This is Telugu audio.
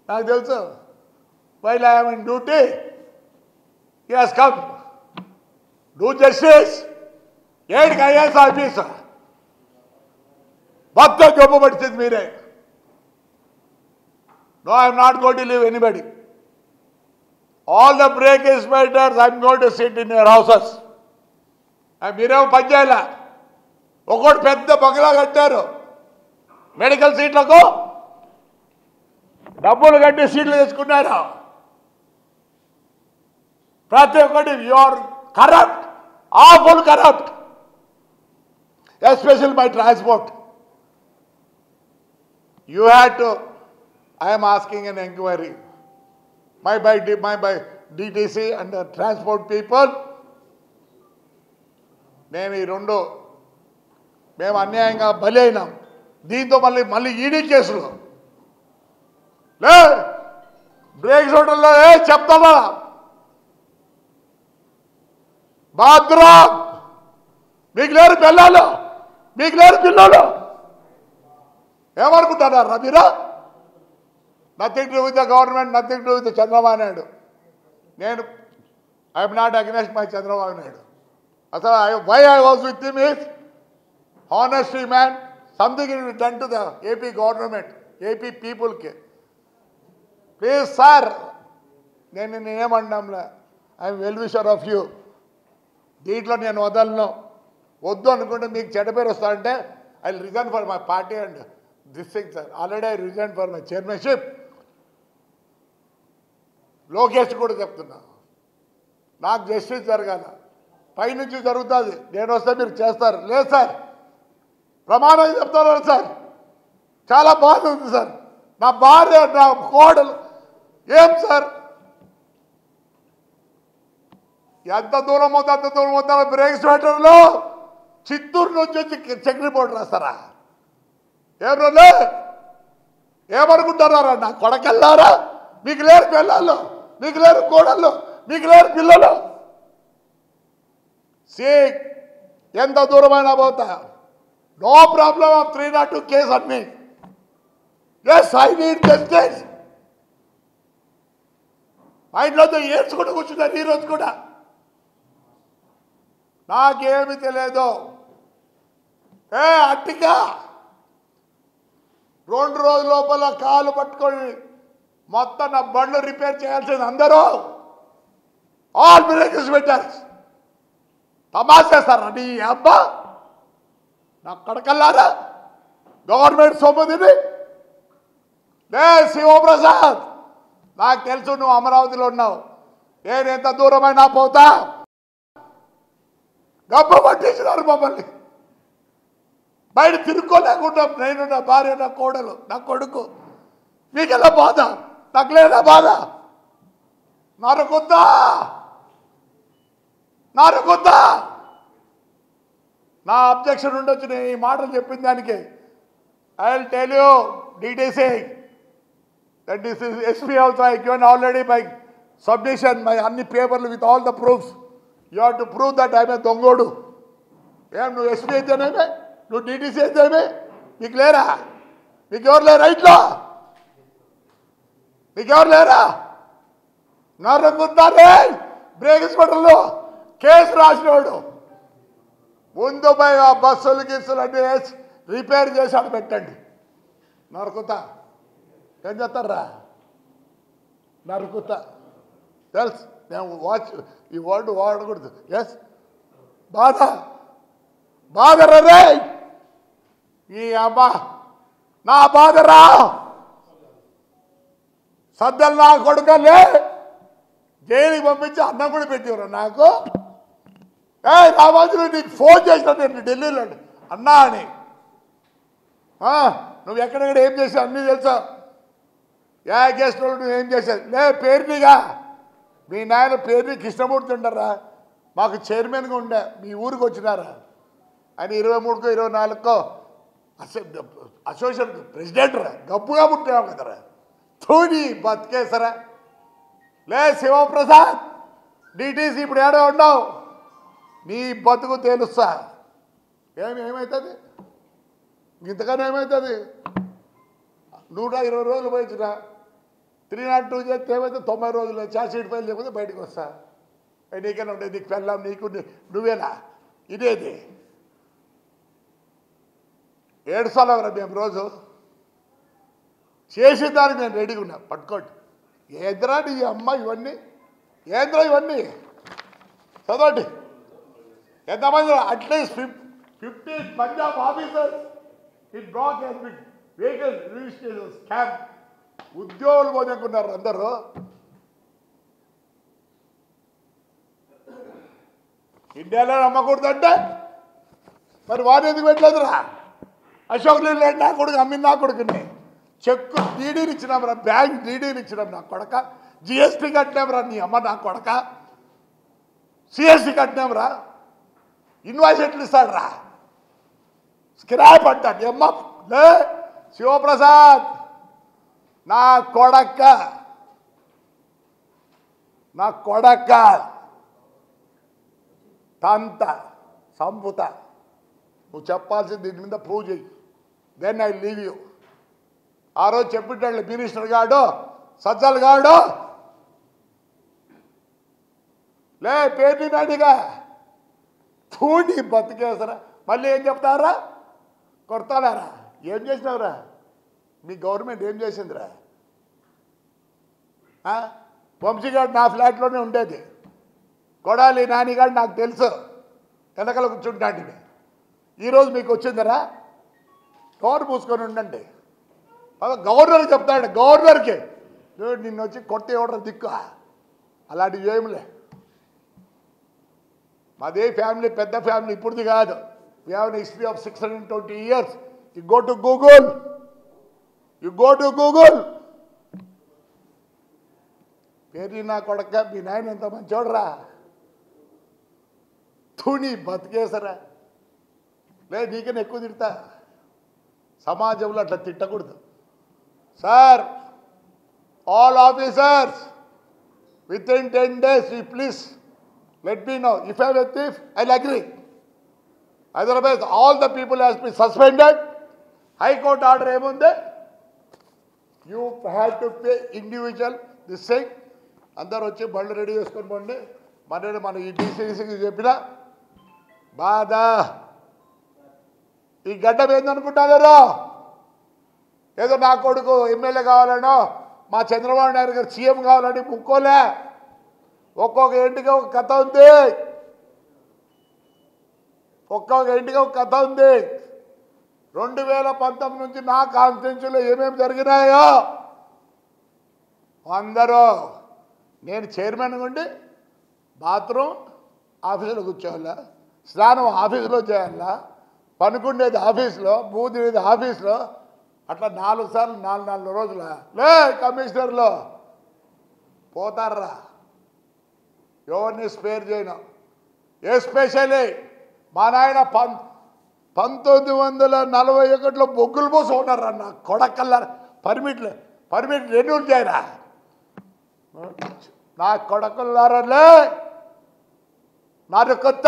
నాకు తెలుసు. While I am in duty he has come do justice. ఏడికి ఐఏఎస్ ఆఫీసర్ మొత్తం జబ్బు పడిచింది మీరే. No I'm not going to leave anybody. All the breakage matters I'm going to sit in your houses. మీరేమో పని చేయాల. ఒకటి పెద్ద బంగ్లా కట్టారు, మెడికల్ సీట్లకు డబ్బులు కట్టి సీట్లు తెచ్చుకున్నారు. ప్రతి ఒక్కటి your corrupt, awful corrupt, especially by transport. You had to, I am asking an inquiry. My by DTC and the transport people, నేను ఈ రెండు మేము అన్యాయంగా బలి అయినాం. దీంతో మళ్ళీ ఈడీ కేసులు లే బ్రేక్ హోటల్లో చెప్తావా బాత్రూమ్ మీకు లేరు పిల్లలు, మీకు లేరు పిల్లలు ఏమనుకుంటున్నారా మీరు? Nothing to with the government, nothing to with Chandrababu Naidu. నేను I'm not against my Chandrababu Naidu. అసలు why I was with him is honesty man, something it done to the AP government, AP పీపుల్కి. ప్లీజ్ సార్, నేనేమన్నాంలే, I'm well wisher of you. దీంట్లో నేను వదలను. వద్దు అనుకుంటే మీకు చెడ్డ పేరు వస్తారంటే I resign for my party and this thing sir. Already I resign for my chairmanship. Lokesh కూడా చెప్తున్నా, నాకు జస్టిస్ జరగాల, పైనుంచి జరుగుతుంది, నేను వస్తే మీరు చేస్తారు. లేదు సార్, ప్రమాణం చెప్తున్నారు సార్, చాలా బాధ ఉంది సార్, నా భార్య నా కోడలు. ఏం సార్, ఎంత దూరం అవుతా అంత దూరం అవుతా బ్రేక్ స్వెటర్లో చిత్తూరు నుంచి వచ్చి చెక్ రిపోర్ట్ రాస్తారా? ఏమన్నా ఏమనుకుంటున్నారా? నా కొడకెళ్ళారా? మీకు లేరు పిల్లలు, మీకు లేరు కోడళ్ళు, మీకు లేరు పిల్లలు. ఎంత దూరమైనా పోతా, నో ప్రాబ్లమ్ ఆఫ్ 302 కేసు అన్ని. Yes I need justice. మా ఇంట్లో ఏడ్చుకుంటూ కూర్చున్నారు ఈరోజు కూడా. నాకేమి తెలియదు. అట్టిగా 2 రోజుల లోపల కాలు పట్టుకొని మొత్తం నా బండ్లు రిపేర్ చేయాల్సింది అందరూ. ఆల్ బ్రేకర్స్ పెట్టారు. తమాషేస్తారా నీ అబ్బా? నా కడకల్లారా గవర్నమెంట్ సొమ్ముదిని. లే శివప్రసాద్, నాకు తెలుసు నువ్వు అమరావతిలో ఉన్నావు, నేను ఎంత దూరమైనా పోతా. గబ్బ పట్టించినారు మమ్మల్ని, బయట తిరుక్కోలేకుండా నేను, నా భార్య, నా కోడలు, నా కొడుకు. మీకెలా బాధ? నాకు లేదా బాధ? నరుకుద్దా నరుకుద్దా. నా అబ్జెక్షన్ ఉండొచ్చు నేను ఈ మాటలు చెప్పిన దానికి. I will tell you DTC that this is SP also I given already by submission my అన్ని పేపర్లు with all the proofs. You have to prove that I am a దొంగోడు. ఏం నువ్వు SP అయితేనేమే, నువ్వు DTC అయితేనే, మీకు లేరా? మీకు ఎవరు లేరా ఇట్లా? మీకు ఎవరు లేరా? నరుకుతారే బ్రేక్ హాస్పిటల్లో కేసు రాసినోడు. ముందు పోయి ఆ బస్సులు గిస్సులు అన్నీ వేసి రిపేర్ చేసి పెట్టండి. నరుకుతా ఏం చేస్తారా? నరుకుతా తెలుసు. నేను ఈ వర్డ్ వాడకూడదు. ఎస్ బాధ బాధరా ఈ అబ్బా, నా బాధరా. సద్దలు నా కొడుకలే జైలుకి పంపించి అన్నం కూడా పెట్టివరా నాకు. రామాజు నీకు ఫోన్ చేసిన నేను ఢిల్లీలో అన్నా అని. నువ్వు ఎక్కడెక్కడ ఏం చేసావు అన్నీ తెలుసా? గెస్ట్ వాళ్ళు నువ్వు ఏం చేశావు? లే పేరునిగా మీ నాయన పేరుని కృష్ణమూర్తి ఉంటారా, మాకు చైర్మన్గా ఉండే, మీ ఊరికి వచ్చినారా ఆయన 23కో 24కో అసోసియేషన్ ప్రెసిడెంట్ రా, గబ్బుగా పుట్టావు కదరా. తూని బతికేసరా. లే శివప్రసాద్ డిటీసీ ఇప్పుడు ఏడో ఉన్నావు, నీ బతుకు తేలుస్తా. ఏమవుతుంది ఇంతకన్నా? ఏమవుతుంది? 120 రోజులు పోయించురా, 302 చేస్తే ఏమైతే 90 రోజులు ఛార్జ్ షీట్ ఫైల్ లేకపోతే బయటకు వస్తా. నీకైనా ఉండేది, నీకు వెళ్ళాం, నీకు నువ్వేనా ఇదేది ఏడుస్తారా మేము రోజు చేసిన దానికి నేను రెడీగా ఉన్నా. పట్టుకోండి. ఏంద్రా నీ అమ్మ ఇవన్నీ, ఏంద్రా ఇవన్నీ చదవండి. ఎంతమంది at least 50 Punjab officers in black vehicle registration scam. ఉద్యోగులు పోదనుకున్నారు అందరూ. ఇండియాలో నమ్మకూడదంటే మరి వారు ఎందుకు పెట్టలేదురా? అశోక్ లేలాండ్ నా కొడుకు అమ్మింది, నా కొడుకుని చెక్కు డీడీలు ఇచ్చినాంరా, బ్యాంక్ డీడీలు ఇచ్చినాం నా కొడక, జిఎస్టీ కట్టినాంరా నీ అమ్మ నా కొడక, సిఎస్టీ కట్టినాంరా, ఇన్వాయిస్ ఎట్లు ఇస్తాడురా, స్క్రాప్ అంటాడు అమ్మ. లే శివప్రసాద్ నా కొడక, నా కొడక తంత సంపుత. నువ్వు చెప్పాల్సింది దీని మీద ప్రూవ్ చేయి, దెన్ ఐ లీవ్ యూ. ఆ రోజు చెప్పిట్టాడు మినిస్టర్ గాడు, సజ్జల్ గాడు, లే పేరు నాడిగా చూడి బతికేసరా. మళ్ళీ ఏం చెప్తారా? కొడతాడారా? ఏం చేసినావురా? మీ గవర్నమెంట్ ఏం చేసిందిరా? వంశీగాడు నా ఫ్లాట్లోనే ఉండేది, కొడాలి నానిగాడు నాకు తెలుసు, వెనకల కూర్చుంటాండి. ఈరోజు మీకు వచ్చిందరా? డోర్ మూసుకొని ఉండండి. గవర్నర్కి చెప్తాడు, గవర్నర్కి నిన్ను వచ్చి కొట్టి ఇవ్వడం దిక్కు. అలాంటివి ఏమిలే. మాదే ఫ్యామిలీ, పెద్ద ఫ్యామిలీ, ఇప్పుడుది కాదు. We have an history of 620 years. You go to Google, you go to Google. పేరు నా కొడక, మీ నాయన ఎంత మంచోడరా, తుని బతికేసరా. లే నీకన్నా ఎక్కువ తిడతా. సమాజంలో అట్లా తిట్టకూడదు సార్. All officers within 10 days you please let me know. If I am a thief, I'll agree. Otherwise all the people has been suspended. High court order ఏముంది? You have to pay individual this thing. అందరు వచ్చి బళ్ళు రెడీ చేసుకొని పోండి. మన ఈ డీసీసీకి చెప్పిన బాధ. ఈ గడ్డం ఏందనుకుంటున్నారో, ఏదో నా కొడుకు ఎమ్మెల్యే కావాలనో, మా చంద్రబాబు నాయుడు గారు సీఎం కావాలని ముక్కోలే. ఒక్కొక్క ఇంటికి ఒక కథ ఉంది, ఒక్కొక్క ఇంటికి ఒక కథ ఉంది. 2019 నుంచి నా కాన్స్టిట్యూన్సీలో ఏమేమి జరిగినాయో అందరూ, నేను చైర్మన్ ఉండి బాత్రూమ్ ఆఫీసులో కూర్చోవాలా, స్నానం ఆఫీసులో చేయాలా, పనుకుండేది ఆఫీసులో, బూదినేది ఆఫీసులో. అట్లా 4 సార్లు 4 రోజుల లే కమిషనర్లో పోతారా. ఎవరిని స్పేర్ చేయను. ఎస్పెషలీ మా నాయన 1941లో బొగ్గులు పోసి ఉన్నారా నా కొడకల్లా. పర్మిట్ రెన్యూల్ చేయరా నా కొడకల్లారలే. నాకు కొత్త